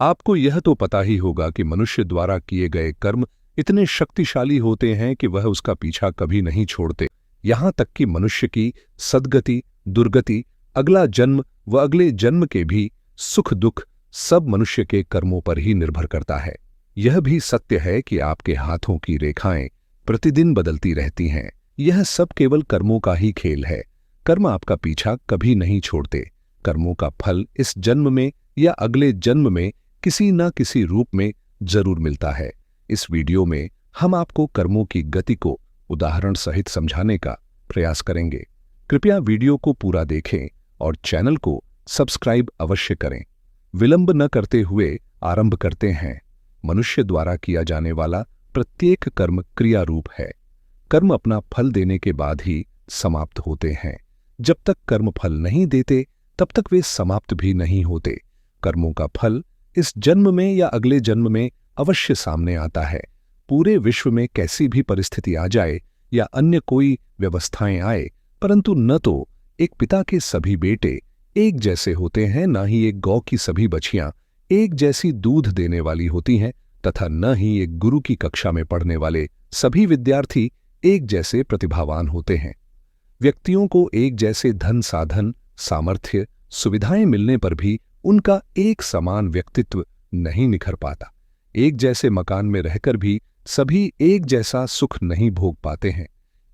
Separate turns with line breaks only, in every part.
आपको यह तो पता ही होगा कि मनुष्य द्वारा किए गए कर्म इतने शक्तिशाली होते हैं कि वह उसका पीछा कभी नहीं छोड़ते। यहाँ तक कि मनुष्य की सद्गति, दुर्गति, अगला जन्म व अगले जन्म के भी सुख दुख सब मनुष्य के कर्मों पर ही निर्भर करता है। यह भी सत्य है कि आपके हाथों की रेखाएं प्रतिदिन बदलती रहती हैं। यह सब केवल कर्मों का ही खेल है। कर्म आपका पीछा कभी नहीं छोड़ते। कर्मों का फल इस जन्म में या अगले जन्म में किसी न किसी रूप में जरूर मिलता है। इस वीडियो में हम आपको कर्मों की गति को उदाहरण सहित समझाने का प्रयास करेंगे। कृपया वीडियो को पूरा देखें और चैनल को सब्सक्राइब अवश्य करें। विलंब न करते हुए आरंभ करते हैं। मनुष्य द्वारा किया जाने वाला प्रत्येक कर्म क्रिया रूप है। कर्म अपना फल देने के बाद ही समाप्त होते हैं। जब तक कर्म फल नहीं देते तब तक वे समाप्त भी नहीं होते। कर्मों का फल इस जन्म में या अगले जन्म में अवश्य सामने आता है। पूरे विश्व में कैसी भी परिस्थिति आ जाए या अन्य कोई व्यवस्थाएं आए, परंतु न तो एक पिता के सभी बेटे एक जैसे होते हैं, न ही एक गौ की सभी बछियां एक जैसी दूध देने वाली होती हैं, तथा न ही एक गुरु की कक्षा में पढ़ने वाले सभी विद्यार्थी एक जैसे प्रतिभावान होते हैं। व्यक्तियों को एक जैसे धन साधन, सामर्थ्य, सुविधाएं मिलने पर भी उनका एक समान व्यक्तित्व नहीं निखर पाता। एक जैसे मकान में रहकर भी सभी एक जैसा सुख नहीं भोग पाते हैं।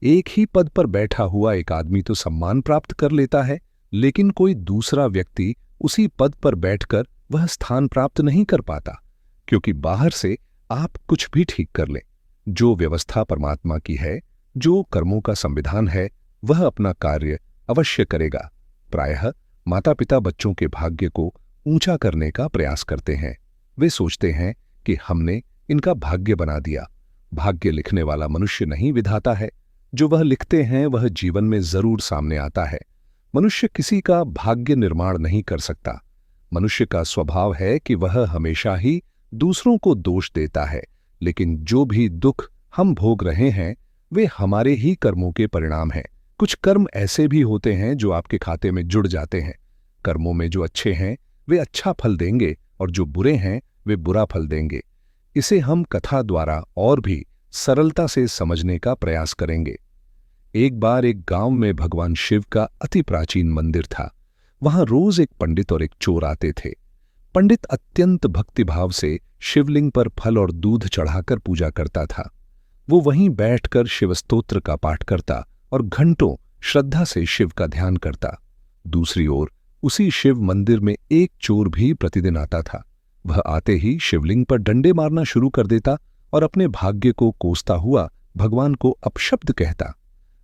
एक ही पद पर बैठा हुआ एक आदमी तो सम्मान प्राप्त कर लेता है, लेकिन कोई दूसरा व्यक्ति उसी पद पर बैठकर वह स्थान प्राप्त नहीं कर पाता, क्योंकि बाहर से आप कुछ भी ठीक कर लें। जो व्यवस्था परमात्मा की है, जो कर्मों का संविधान है, वह अपना कार्य अवश्य करेगा। प्रायः माता पिता बच्चों के भाग्य को ऊंचा करने का प्रयास करते हैं। वे सोचते हैं कि हमने इनका भाग्य बना दिया। भाग्य लिखने वाला मनुष्य नहीं विधाता है। जो वह लिखते हैं वह जीवन में जरूर सामने आता है। मनुष्य किसी का भाग्य निर्माण नहीं कर सकता। मनुष्य का स्वभाव है कि वह हमेशा ही दूसरों को दोष देता है, लेकिन जो भी दुख हम भोग रहे हैं वे हमारे ही कर्मों के परिणाम हैं। कुछ कर्म ऐसे भी होते हैं जो आपके खाते में जुड़ जाते हैं। कर्मों में जो अच्छे हैं वे अच्छा फल देंगे और जो बुरे हैं वे बुरा फल देंगे। इसे हम कथा द्वारा और भी सरलता से समझने का प्रयास करेंगे। एक बार एक गांव में भगवान शिव का अति प्राचीन मंदिर था। वहां रोज एक पंडित और एक चोर आते थे। पंडित अत्यंत भक्तिभाव से शिवलिंग पर फल और दूध चढ़ाकर पूजा करता था। वो वहीं बैठकर शिव स्तोत्र का पाठ करता और घंटों श्रद्धा से शिव का ध्यान करता। दूसरी ओर उसी शिव मंदिर में एक चोर भी प्रतिदिन आता था। वह आते ही शिवलिंग पर डंडे मारना शुरू कर देता और अपने भाग्य को कोसता हुआ भगवान को अपशब्द कहता।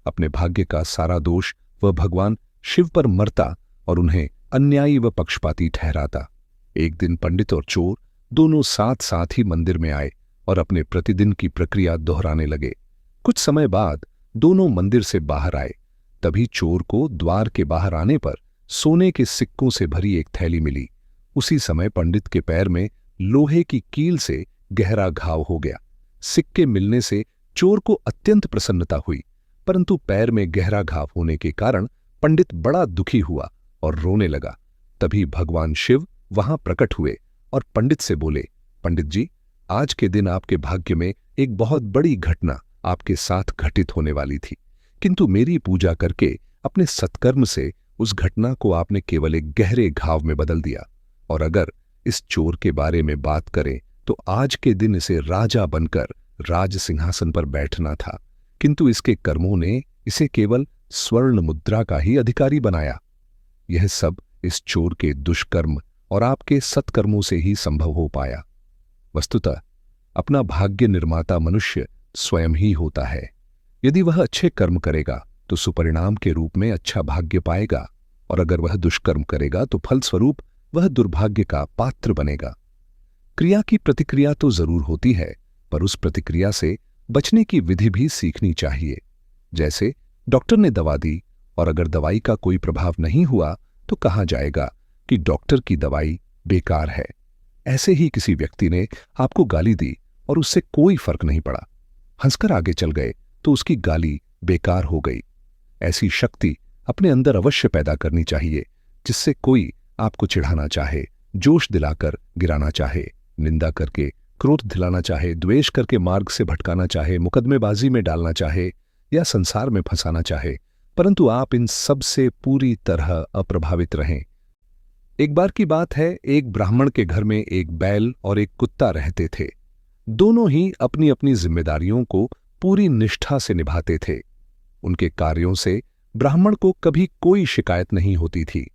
अपने भाग्य का सारा दोष वह भगवान शिव पर मरता और उन्हें अन्यायी व पक्षपाती ठहराता। एक दिन पंडित और चोर दोनों साथ साथ ही मंदिर में आए और अपने प्रतिदिन की प्रक्रिया दोहराने लगे। कुछ समय बाद दोनों मंदिर से बाहर आए। तभी चोर को द्वार के बाहर आने पर सोने के सिक्कों से भरी एक थैली मिली। उसी समय पंडित के पैर में लोहे की कील से गहरा घाव हो गया। सिक्के मिलने से चोर को अत्यंत प्रसन्नता हुई, परंतु पैर में गहरा घाव होने के कारण पंडित बड़ा दुखी हुआ और रोने लगा। तभी भगवान शिव वहां प्रकट हुए और पंडित से बोले, पंडित जी, आज के दिन आपके भाग्य में एक बहुत बड़ी घटना आपके साथ घटित होने वाली थी, किंतु मेरी पूजा करके अपने सत्कर्म से उस घटना को आपने केवल एक गहरे घाव में बदल दिया। और अगर इस चोर के बारे में बात करें तो आज के दिन इसे राजा बनकर राज सिंहासन पर बैठना था, किंतु इसके कर्मों ने इसे केवल स्वर्ण मुद्रा का ही अधिकारी बनाया। यह सब इस चोर के दुष्कर्म और आपके सत्कर्मों से ही संभव हो पाया। वस्तुतः अपना भाग्य निर्माता मनुष्य स्वयं ही होता है। यदि वह अच्छे कर्म करेगा तो सुपरिणाम के रूप में अच्छा भाग्य पाएगा, और अगर वह दुष्कर्म करेगा तो फलस्वरूप वह दुर्भाग्य का पात्र बनेगा। क्रिया की प्रतिक्रिया तो जरूर होती है, पर उस प्रतिक्रिया से बचने की विधि भी सीखनी चाहिए। जैसे डॉक्टर ने दवा दी और अगर दवाई का कोई प्रभाव नहीं हुआ तो कहा जाएगा कि डॉक्टर की दवाई बेकार है। ऐसे ही किसी व्यक्ति ने आपको गाली दी और उससे कोई फर्क नहीं पड़ा, हंसकर आगे चल गए तो उसकी गाली बेकार हो गई। ऐसी शक्ति अपने अंदर अवश्य पैदा करनी चाहिए जिससे कोई आपको चिढ़ाना चाहे जोश दिलाकर गिराना चाहे, निंदा करके क्रोध दिलाना चाहे, द्वेष करके मार्ग से भटकाना चाहे, मुकदमेबाजी में डालना चाहे या संसार में फंसाना चाहे, परंतु आप इन सब से पूरी तरह अप्रभावित रहें। एक बार की बात है, एक ब्राह्मण के घर में एक बैल और एक कुत्ता रहते थे। दोनों ही अपनी अपनी जिम्मेदारियों को पूरी निष्ठा से निभाते थे। उनके कार्यों से ब्राह्मण को कभी कोई शिकायत नहीं होती थी।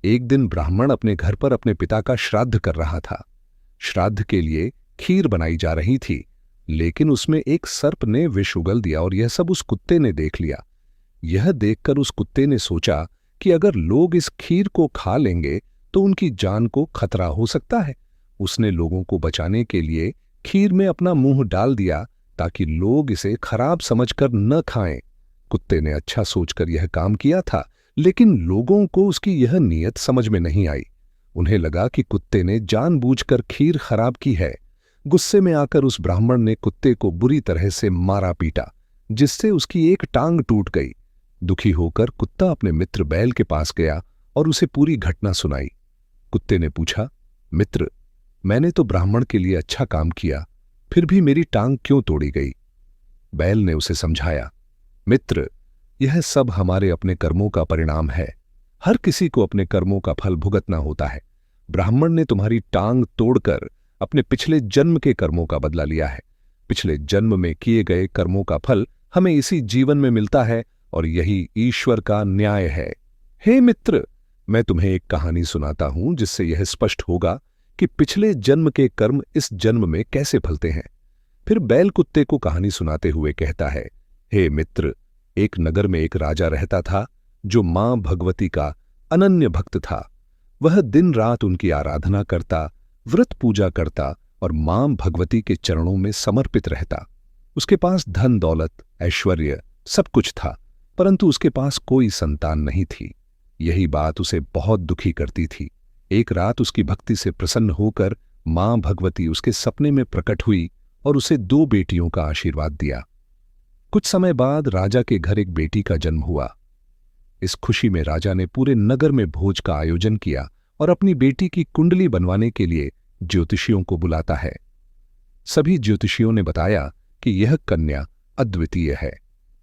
एक दिन ब्राह्मण अपने घर पर अपने पिता का श्राद्ध कर रहा था। श्राद्ध के लिए खीर बनाई जा रही थी, लेकिन उसमें एक सर्प ने विष उगल दिया और यह सब उस कुत्ते ने देख लिया। यह देखकर उस कुत्ते ने सोचा कि अगर लोग इस खीर को खा लेंगे तो उनकी जान को खतरा हो सकता है। उसने लोगों को बचाने के लिए खीर में अपना मुंह डाल दिया ताकि लोग इसे खराब समझकर न खाएं। कुत्ते ने अच्छा सोचकर यह काम किया था, लेकिन लोगों को उसकी यह नीयत समझ में नहीं आई। उन्हें लगा कि कुत्ते ने जानबूझकर खीर खराब की है। गुस्से में आकर उस ब्राह्मण ने कुत्ते को बुरी तरह से मारा पीटा, जिससे उसकी एक टांग टूट गई। दुखी होकर कुत्ता अपने मित्र बैल के पास गया और उसे पूरी घटना सुनाई। कुत्ते ने पूछा, मित्र, मैंने तो ब्राह्मण के लिए अच्छा काम किया, फिर भी मेरी टांग क्यों तोड़ी गई? बैल ने उसे समझाया, मित्र, यह सब हमारे अपने कर्मों का परिणाम है। हर किसी को अपने कर्मों का फल भुगतना होता है। ब्राह्मण ने तुम्हारी टांग तोड़कर अपने पिछले जन्म के कर्मों का बदला लिया है। पिछले जन्म में किए गए कर्मों का फल हमें इसी जीवन में मिलता है और यही ईश्वर का न्याय है। हे मित्र, मैं तुम्हें एक कहानी सुनाता हूं जिससे यह स्पष्ट होगा कि पिछले जन्म के कर्म इस जन्म में कैसे फलते हैं। फिर बैल कुत्ते को कहानी सुनाते हुए कहता है, हे मित्र, एक नगर में एक राजा रहता था जो मां भगवती का अनन्य भक्त था। वह दिन रात उनकी आराधना करता, व्रत पूजा करता और मां भगवती के चरणों में समर्पित रहता। उसके पास धन दौलत ऐश्वर्य सब कुछ था, परंतु उसके पास कोई संतान नहीं थी। यही बात उसे बहुत दुखी करती थी। एक रात उसकी भक्ति से प्रसन्न होकर मां भगवती उसके सपने में प्रकट हुई और उसे 2 बेटियों का आशीर्वाद दिया। कुछ समय बाद राजा के घर एक बेटी का जन्म हुआ। इस खुशी में राजा ने पूरे नगर में भोज का आयोजन किया और अपनी बेटी की कुंडली बनवाने के लिए ज्योतिषियों को बुलाता है। सभी ज्योतिषियों ने बताया कि यह कन्या अद्वितीय है,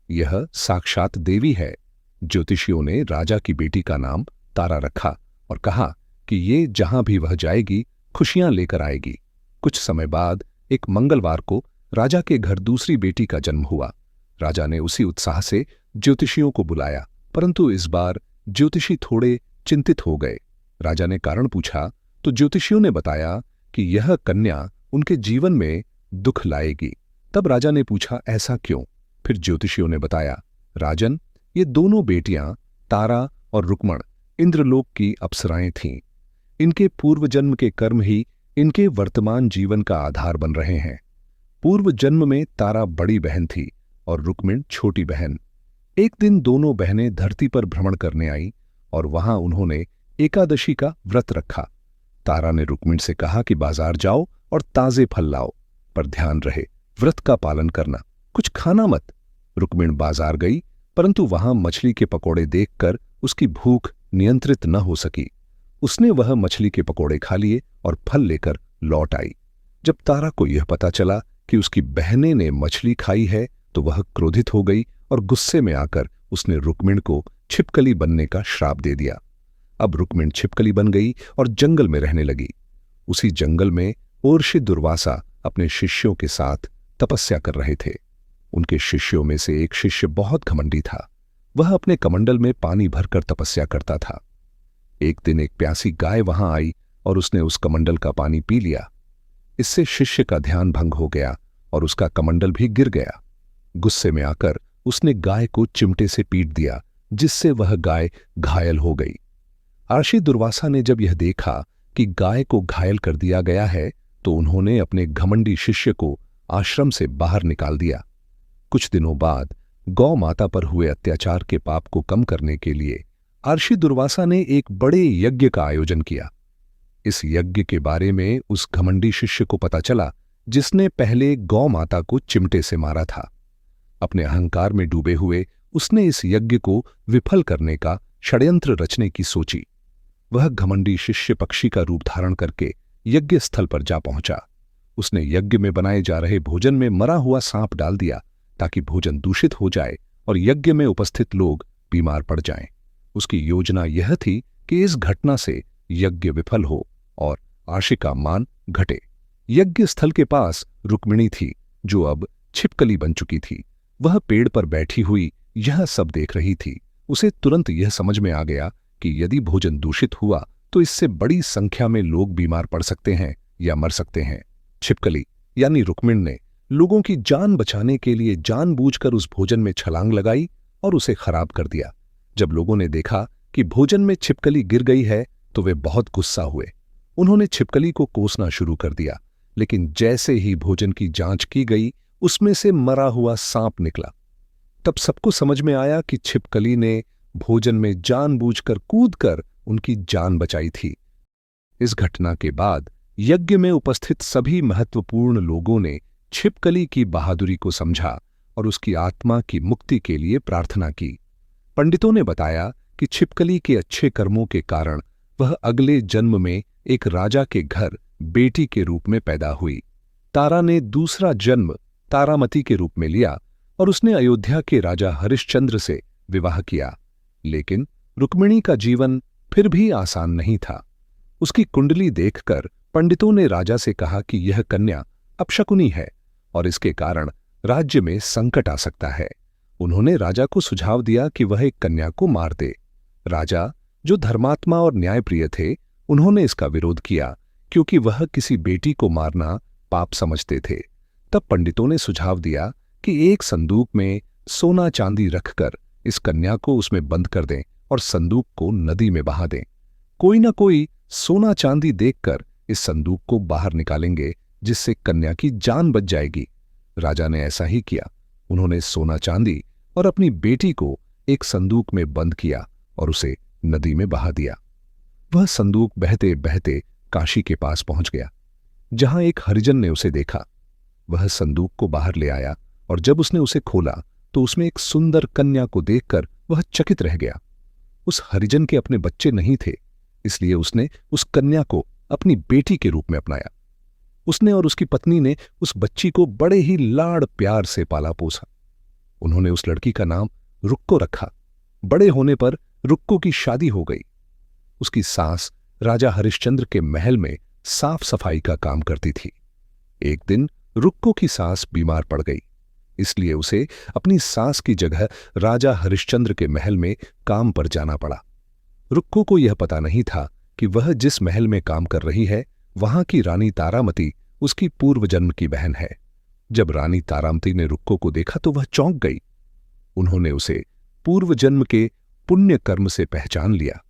यह साक्षात देवी है। ज्योतिषियों ने राजा की बेटी का नाम तारा रखा और कहा कि ये जहां भी वह जाएगी खुशियां लेकर आएगी। कुछ समय बाद एक मंगलवार को राजा के घर दूसरी बेटी का जन्म हुआ। राजा ने उसी उत्साह से ज्योतिषियों को बुलाया, परंतु इस बार ज्योतिषी थोड़े चिंतित हो गए। राजा ने कारण पूछा तो ज्योतिषियों ने बताया कि यह कन्या उनके जीवन में दुख लाएगी। तब राजा ने पूछा, ऐसा क्यों? फिर ज्योतिषियों ने बताया, राजन, ये दोनों बेटियां तारा और रुक्मण इंद्रलोक की अप्सराएं थीं। इनके पूर्व जन्म के कर्म ही इनके वर्तमान जीवन का आधार बन रहे हैं। पूर्व जन्म में तारा बड़ी बहन थी और रुक्मिण छोटी बहन। एक दिन दोनों बहनें धरती पर भ्रमण करने आईं और वहां उन्होंने एकादशी का व्रत रखा। तारा ने रुक्मिण से कहा कि बाजार जाओ और ताजे फल लाओ, पर ध्यान रहे व्रत का पालन करना, कुछ खाना मत। रुक्मिण बाजार गई, परंतु वहां मछली के पकोड़े देखकर उसकी भूख नियंत्रित न हो सकी। उसने वह मछली के पकोड़े खा लिए और फल लेकर लौट आई। जब तारा को यह पता चला कि उसकी बहनें ने मछली खाई है तो वह क्रोधित हो गई और गुस्से में आकर उसने रुक्मिण को छिपकली बनने का श्राप दे दिया। अब रुक्मिण छिपकली बन गई और जंगल में रहने लगी। उसी जंगल में ऊर्षि दुर्वासा अपने शिष्यों के साथ तपस्या कर रहे थे। उनके शिष्यों में से एक शिष्य बहुत घमंडी था। वह अपने कमंडल में पानी भरकर तपस्या करता था। एक दिन एक प्यासी गाय वहां आई और उसने उस कमंडल का पानी पी लिया। इससे शिष्य का ध्यान भंग हो गया और उसका कमंडल भी गिर गया। गुस्से में आकर उसने गाय को चिमटे से पीट दिया, जिससे वह गाय घायल हो गई। आर्षि दुर्वासा ने जब यह देखा कि गाय को घायल कर दिया गया है तो उन्होंने अपने घमंडी शिष्य को आश्रम से बाहर निकाल दिया। कुछ दिनों बाद गौ माता पर हुए अत्याचार के पाप को कम करने के लिए आर्षि दुर्वासा ने एक बड़े यज्ञ का आयोजन किया। इस यज्ञ के बारे में उस घमंडी शिष्य को पता चला जिसने पहले गौ माता को चिमटे से मारा था। अपने अहंकार में डूबे हुए उसने इस यज्ञ को विफल करने का षड्यंत्र रचने की सोची। वह घमंडी शिष्य पक्षी का रूप धारण करके यज्ञ स्थल पर जा पहुंचा। उसने यज्ञ में बनाए जा रहे भोजन में मरा हुआ सांप डाल दिया ताकि भोजन दूषित हो जाए और यज्ञ में उपस्थित लोग बीमार पड़ जाएं। उसकी योजना यह थी कि इस घटना से यज्ञ विफल हो और आशिका मान घटे। यज्ञ स्थल के पास रुक्मिणी थी, जो अब छिपकली बन चुकी थी। वह पेड़ पर बैठी हुई यह सब देख रही थी। उसे तुरंत यह समझ में आ गया कि यदि भोजन दूषित हुआ तो इससे बड़ी संख्या में लोग बीमार पड़ सकते हैं या मर सकते हैं। छिपकली यानी रुक्मिणी ने लोगों की जान बचाने के लिए जानबूझकर उस भोजन में छलांग लगाई और उसे खराब कर दिया। जब लोगों ने देखा कि भोजन में छिपकली गिर गई है तो वे बहुत गुस्सा हुए। उन्होंने छिपकली को कोसना शुरू कर दिया, लेकिन जैसे ही भोजन की जांच की गई उसमें से मरा हुआ सांप निकला। तब सबको समझ में आया कि छिपकली ने भोजन में जानबूझकर कूदकर उनकी जान बचाई थी। इस घटना के बाद यज्ञ में उपस्थित सभी महत्वपूर्ण लोगों ने छिपकली की बहादुरी को समझा और उसकी आत्मा की मुक्ति के लिए प्रार्थना की। पंडितों ने बताया कि छिपकली के अच्छे कर्मों के कारण वह अगले जन्म में एक राजा के घर बेटी के रूप में पैदा हुई। तारा ने दूसरा जन्म तारामती के रूप में लिया और उसने अयोध्या के राजा हरिश्चंद्र से विवाह किया। लेकिन रुक्मिणी का जीवन फिर भी आसान नहीं था। उसकी कुंडली देखकर पंडितों ने राजा से कहा कि यह कन्या अपशकुनी है और इसके कारण राज्य में संकट आ सकता है। उन्होंने राजा को सुझाव दिया कि वह एक कन्या को मार दे। राजा, जो धर्मात्मा और न्यायप्रिय थे, उन्होंने इसका विरोध किया क्योंकि वह किसी बेटी को मारना पाप समझते थे। तब पंडितों ने सुझाव दिया कि एक संदूक में सोना चांदी रखकर इस कन्या को उसमें बंद कर दें और संदूक को नदी में बहा दें। कोई न कोई सोना चांदी देखकर इस संदूक को बाहर निकालेंगे, जिससे कन्या की जान बच जाएगी। राजा ने ऐसा ही किया। उन्होंने सोना चांदी और अपनी बेटी को एक संदूक में बंद किया और उसे नदी में बहा दिया। वह संदूक बहते बहते काशी के पास पहुंच गया, जहां एक हरिजन ने उसे देखा। वह संदूक को बाहर ले आया और जब उसने उसे खोला तो उसमें एक सुंदर कन्या को देखकर वह चकित रह गया। उस हरिजन के अपने बच्चे नहीं थे, इसलिए उसने उस कन्या को अपनी बेटी के रूप में अपनाया। उसने और उसकी पत्नी ने उस बच्ची को बड़े ही लाड़ प्यार से पाला पोसा। उन्होंने उस लड़की का नाम रुक्को रखा। बड़े होने पर रुक्को की शादी हो गई। उसकी सास राजा हरिश्चंद्र के महल में साफ सफाई का काम करती थी। एक दिन रुक्को की सास बीमार पड़ गई, इसलिए उसे अपनी सास की जगह राजा हरिश्चंद्र के महल में काम पर जाना पड़ा। रुक्को को यह पता नहीं था कि वह जिस महल में काम कर रही है वहां की रानी तारामती उसकी पूर्व जन्म की बहन है। जब रानी तारामती ने रुक्को को देखा तो वह चौंक गई। उन्होंने उसे पूर्व जन्म के पुण्य कर्म से पहचान लिया।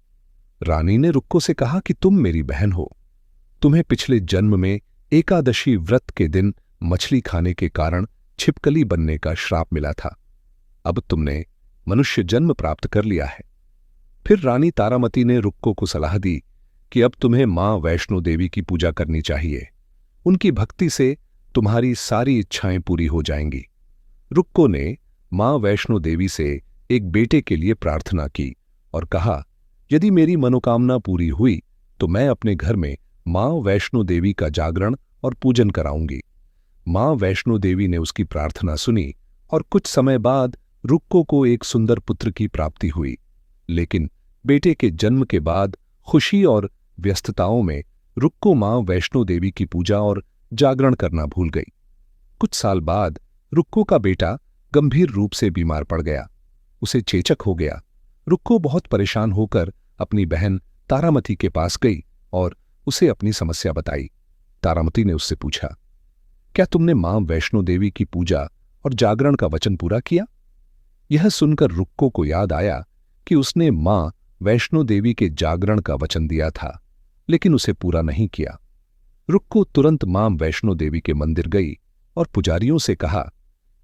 रानी ने रुक्को से कहा कि तुम मेरी बहन हो। तुम्हें पिछले जन्म में एकादशी व्रत के दिन मछली खाने के कारण छिपकली बनने का श्राप मिला था। अब तुमने मनुष्य जन्म प्राप्त कर लिया है। फिर रानी तारामती ने रुक्को को सलाह दी कि अब तुम्हें मां वैष्णो देवी की पूजा करनी चाहिए। उनकी भक्ति से तुम्हारी सारी इच्छाएं पूरी हो जाएंगी। रुक्को ने मां वैष्णो देवी से एक बेटे के लिए प्रार्थना की और कहा, यदि मेरी मनोकामना पूरी हुई तो मैं अपने घर में मां वैष्णो देवी का जागरण और पूजन कराऊंगी। मां वैष्णो देवी ने उसकी प्रार्थना सुनी और कुछ समय बाद रुक्को को एक सुंदर पुत्र की प्राप्ति हुई। लेकिन बेटे के जन्म के बाद खुशी और व्यस्तताओं में रुक्को मां वैष्णो देवी की पूजा और जागरण करना भूल गई। कुछ साल बाद रुक्को का बेटा गंभीर रूप से बीमार पड़ गया। उसे चेचक हो गया। रुक्को बहुत परेशान होकर अपनी बहन तारामती के पास गई और उसे अपनी समस्या बताई। तारामती ने उससे पूछा, क्या तुमने मां वैष्णो देवी की पूजा और जागरण का वचन पूरा किया? यह सुनकर रुक्को को याद आया कि उसने मां वैष्णो देवी के जागरण का वचन दिया था, लेकिन उसे पूरा नहीं किया। रुक्को तुरंत मां वैष्णो देवी के मंदिर गई और पुजारियों से कहा,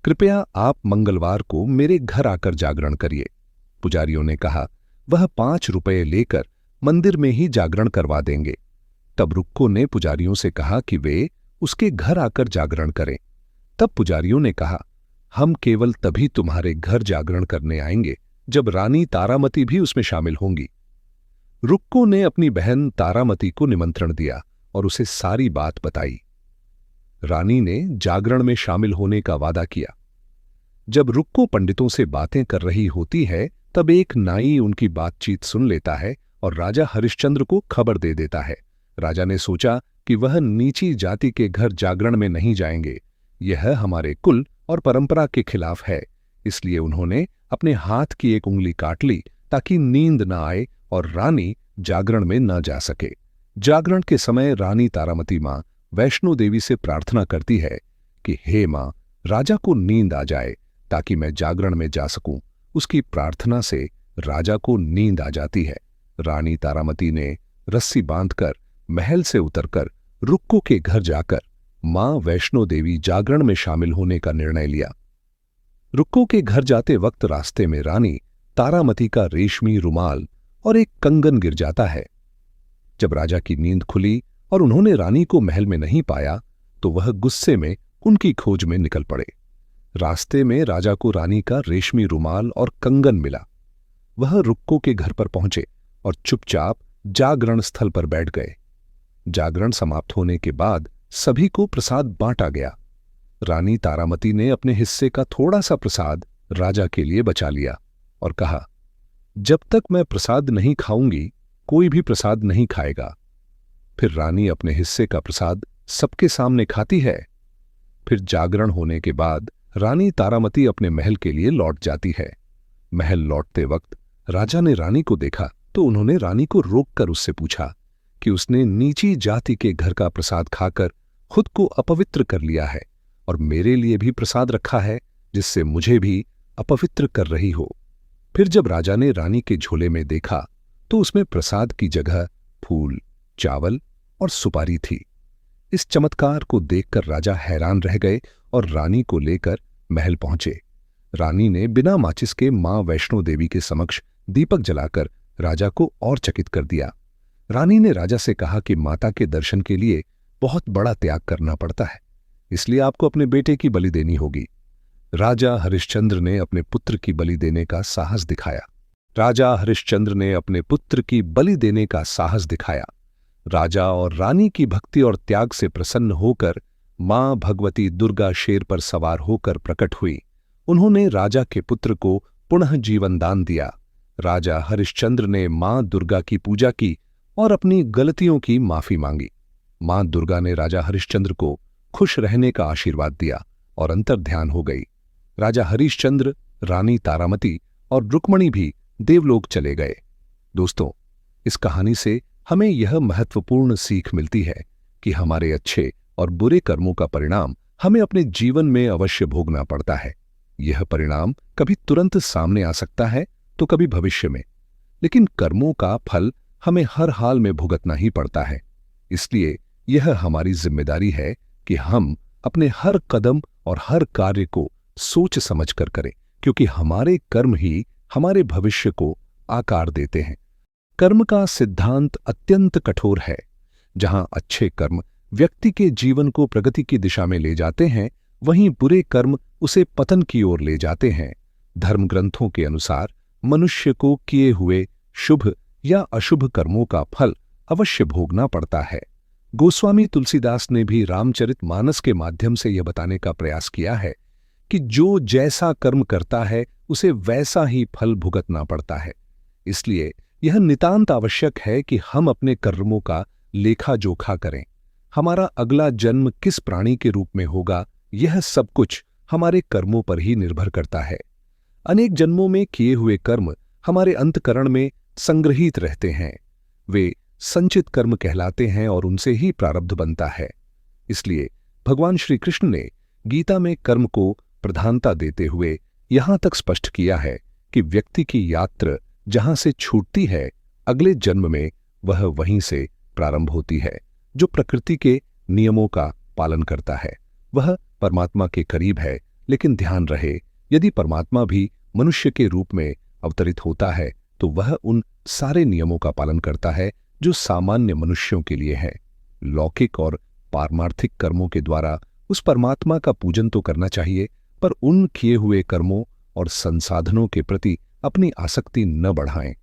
कृपया आप मंगलवार को मेरे घर आकर जागरण करिए। पुजारियों ने कहा, वह 5 रुपये लेकर मंदिर में ही जागरण करवा देंगे। तब रुक्को ने पुजारियों से कहा कि वे उसके घर आकर जागरण करें। तब पुजारियों ने कहा, हम केवल तभी तुम्हारे घर जागरण करने आएंगे जब रानी तारामती भी उसमें शामिल होंगी। रुक्को ने अपनी बहन तारामती को निमंत्रण दिया और उसे सारी बात बताई। रानी ने जागरण में शामिल होने का वादा किया। जब रुक्को पंडितों से बातें कर रही होती है, तब एक नाई उनकी बातचीत सुन लेता है और राजा हरिश्चंद्र को खबर दे देता है। राजा ने सोचा कि वह नीची जाति के घर जागरण में नहीं जाएंगे, यह हमारे कुल और परंपरा के खिलाफ है। इसलिए उन्होंने अपने हाथ की एक उंगली काट ली ताकि नींद न आए और रानी जागरण में न जा सके। जागरण के समय रानी तारामती मां वैष्णो देवी से प्रार्थना करती है कि हे मां, राजा को नींद आ जाए ताकि मैं जागरण में जा सकूं। उसकी प्रार्थना से राजा को नींद आ जाती है। रानी तारामती ने रस्सी बांधकर महल से उतरकर रुक्को के घर जाकर मां वैष्णो देवी जागरण में शामिल होने का निर्णय लिया। रुक्को के घर जाते वक्त रास्ते में रानी तारामती का रेशमी रुमाल और एक कंगन गिर जाता है। जब राजा की नींद खुली और उन्होंने रानी को महल में नहीं पाया, तो वह गुस्से में उनकी खोज में निकल पड़े। रास्ते में राजा को रानी का रेशमी रुमाल और कंगन मिला। वह रुक्को के घर पर पहुंचे और चुपचाप जागरण स्थल पर बैठ गए। जागरण समाप्त होने के बाद सभी को प्रसाद बांटा गया। रानी तारामती ने अपने हिस्से का थोड़ा सा प्रसाद राजा के लिए बचा लिया और कहा, जब तक मैं प्रसाद नहीं खाऊंगी, कोई भी प्रसाद नहीं खाएगा। फिर रानी अपने हिस्से का प्रसाद सबके सामने खाती है। फिर जागरण होने के बाद रानी तारामती अपने महल के लिए लौट जाती है। महल लौटते वक्त राजा ने रानी को देखा तो उन्होंने रानी को रोककर उससे पूछा कि उसने नीची जाति के घर का प्रसाद खाकर खुद को अपवित्र कर लिया है और मेरे लिए भी प्रसाद रखा है, जिससे मुझे भी अपवित्र कर रही हो। फिर जब राजा ने रानी के झोले में देखा तो उसमें प्रसाद की जगह फूल, चावल और सुपारी थी। इस चमत्कार को देखकर राजा हैरान रह गए और रानी को लेकर महल पहुंचे। रानी ने बिना माचिस के मां वैष्णो देवी के समक्ष दीपक जलाकर राजा को और चकित कर दिया। रानी ने राजा से कहा कि माता के दर्शन के लिए बहुत बड़ा त्याग करना पड़ता है, इसलिए आपको अपने बेटे की बलि देनी होगी। राजा हरिश्चंद्र ने अपने पुत्र की बलि देने का साहस दिखाया। राजा और रानी की भक्ति और त्याग से प्रसन्न होकर मां भगवती दुर्गा शेर पर सवार होकर प्रकट हुई। उन्होंने राजा के पुत्र को पुनः जीवन दान दिया। राजा हरिश्चंद्र ने मां दुर्गा की पूजा की और अपनी गलतियों की माफी मांगी। मां दुर्गा ने राजा हरिश्चंद्र को खुश रहने का आशीर्वाद दिया और अंतर्ध्यान हो गई। राजा हरिश्चंद्र, रानी तारामती और रुक्मणी भी देवलोक चले गए। दोस्तों, इस कहानी से हमें यह महत्वपूर्ण सीख मिलती है कि हमारे अच्छे और बुरे कर्मों का परिणाम हमें अपने जीवन में अवश्य भोगना पड़ता है। यह परिणाम कभी तुरंत सामने आ सकता है तो कभी भविष्य में, लेकिन कर्मों का फल हमें हर हाल में भुगतना ही पड़ता है। इसलिए यह हमारी जिम्मेदारी है कि हम अपने हर कदम और हर कार्य को सोच समझ कर करें, क्योंकि हमारे कर्म ही हमारे भविष्य को आकार देते हैं। कर्म का सिद्धांत अत्यंत कठोर है। जहां अच्छे कर्म व्यक्ति के जीवन को प्रगति की दिशा में ले जाते हैं, वहीं बुरे कर्म उसे पतन की ओर ले जाते हैं। धर्म ग्रंथों के अनुसार मनुष्य को किए हुए शुभ या अशुभ कर्मों का फल अवश्य भोगना पड़ता है। गोस्वामी तुलसीदास ने भी रामचरितमानस के माध्यम से यह बताने का प्रयास किया है कि जो जैसा कर्म करता है उसे वैसा ही फल भुगतना पड़ता है। इसलिए यह नितांत आवश्यक है कि हम अपने कर्मों का लेखा जोखा करें। हमारा अगला जन्म किस प्राणी के रूप में होगा, यह सब कुछ हमारे कर्मों पर ही निर्भर करता है। अनेक जन्मों में किए हुए कर्म हमारे अंतकरण में संग्रहित रहते हैं। वे संचित कर्म कहलाते हैं और उनसे ही प्रारब्ध बनता है। इसलिए भगवान श्री कृष्ण ने गीता में कर्म को प्रधानता देते हुए यहां तक स्पष्ट किया है कि व्यक्ति की यात्रा जहां से छूटती है, अगले जन्म में वह वहीं से प्रारंभ होती है। जो प्रकृति के नियमों का पालन करता है वह परमात्मा के करीब है, लेकिन ध्यान रहे, यदि परमात्मा भी मनुष्य के रूप में अवतरित होता है तो वह उन सारे नियमों का पालन करता है जो सामान्य मनुष्यों के लिए है। लौकिक और पारमार्थिक कर्मों के द्वारा उस परमात्मा का पूजन तो करना चाहिए, पर उन किए हुए कर्मों और संसाधनों के प्रति अपनी आसक्ति न बढ़ाएं।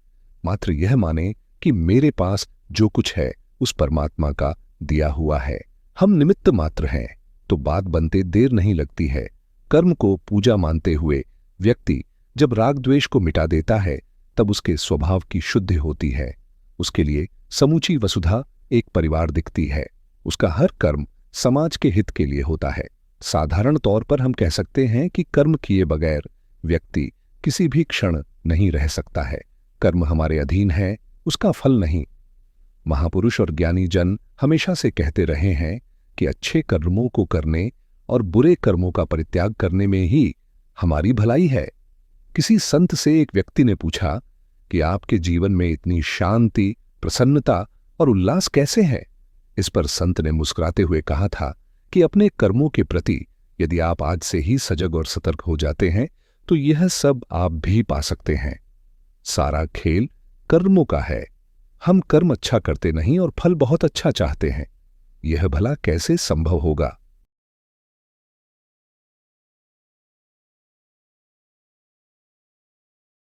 मात्र यह माने कि मेरे पास जो कुछ है उस परमात्मा का दिया हुआ है, हम निमित्त मात्र हैं, तो बात बनते देर नहीं लगती है। कर्म को पूजा मानते हुए व्यक्ति जब राग द्वेष को मिटा देता है तब उसके स्वभाव की शुद्धि होती है। उसके लिए समूची वसुधा एक परिवार दिखती है। उसका हर कर्म समाज के हित के लिए होता है। साधारण तौर पर हम कह सकते हैं कि कर्म किए बगैर व्यक्ति किसी भी क्षण नहीं रह सकता है। कर्म हमारे अधीन है, उसका फल नहीं। महापुरुष और ज्ञानी जन हमेशा से कहते रहे हैं कि अच्छे कर्मों को करने और बुरे कर्मों का परित्याग करने में ही हमारी भलाई है। किसी संत से एक व्यक्ति ने पूछा कि आपके जीवन में इतनी शांति, प्रसन्नता और उल्लास कैसे है? इस पर संत ने मुस्कुराते हुए कहा था कि अपने कर्मों के प्रति यदि आप आज से ही सजग और सतर्क हो जाते हैं तो यह सब आप भी पा सकते हैं। सारा खेल कर्मों का है। हम कर्म अच्छा करते नहीं और फल बहुत अच्छा चाहते हैं। यह भला कैसे संभव होगा?